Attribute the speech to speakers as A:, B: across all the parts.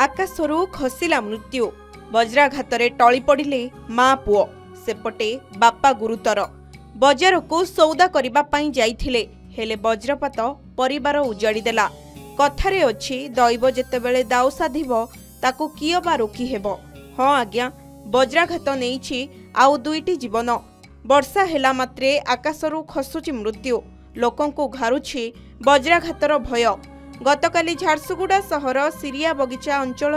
A: आकाशरू खसिला मृत्यु वज्राघात टली पड़े माँ पुओ सेपटे बापा गुरुतर बजार को सौदा करने जाइथिले हेले वज्रपात परिवार उजाड़ी देला। कथारे अछि दैव जेतेबेले दाउ साधिब ताकू किय बा रोकी हेबो। हाँ आज्ञा वज्राघात नेइछि आउ दुईटी जीवन। वर्षा हेला मात्रे आकाशरू खसुची मृत्यु लोकंकु घारुछि वज्राघातर भय। गतकाली झारसुगुड़ा सहर सिरिया बगिचा अंचल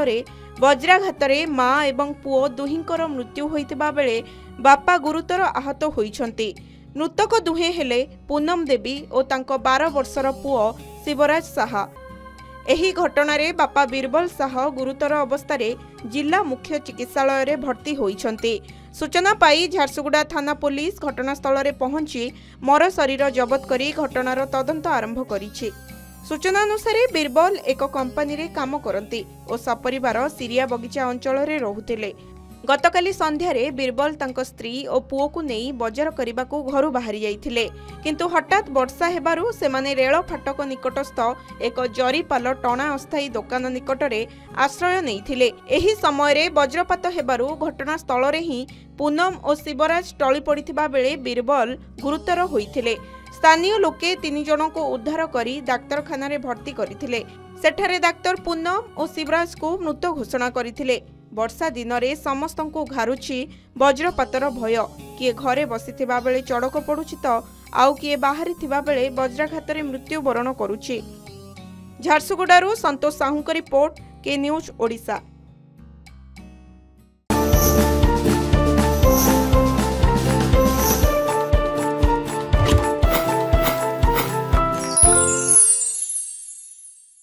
A: वज्राघात माँ एवं पुओ दुहिंकर मृत्यु होइतिबा बेले बापा गुरुतर आहत होइछन्ति। मृतक दुहे हेले पूनम देवी और तांको 12 वर्षर पुओ शिवराज साहा। एही घटनारे बापा बीरबल साह गुरुतर अवस्था जिला मुख्य चिकित्सालय भर्ती होइछन्ति। सूचना पाई झारसुगुड़ा थाना पुलिस घटनास्थल में पहुंची मर शरीर जबत करी घटनार तदंत आरंभ करिछि। सूचना अनुसार बीरबल एक कंपनी रे काम करती और सपरिवार सिरिया बगिचा अंचल रे रहुतिले। गतकाली संध्यारे बीरबल तांको स्त्री और पुओ को नहीं बजार करने को घर बाहरी जाइथिले, किंतु हठात वर्षा हेबारु सेमाने रेल फाटक निकटस्थ एक जरीपाल टणा अस्थायी दुकान निकटरे आश्रय नैथिले। एही समय रे वज्रपात हेबारु घटनास्थल रे ही पूनम और शिवराज टली पड़िथिबा बेले बीरबल गुरुतर होइथिले। स्थानीय लोके 3 जन को उद्धार करी डाक्तरखाना रे भर्ती करिथिले। सेठारे डाक्तर पूनम और शिवराज को मृत घोषणा करिथिले। वर्षा दिन रे समस्तंको घारुछि वज्रपातर भय। किए घरे बसिथिबा बेले चड़क पड़ुछि तो आउ किए बाहरी थिबा बेले वज्राघात रे मृत्यु वरण करुछि। झारसुगुड़ारू संतोष साहूଙ୍କ रिपोर्ट के न्यूज ओडिशा।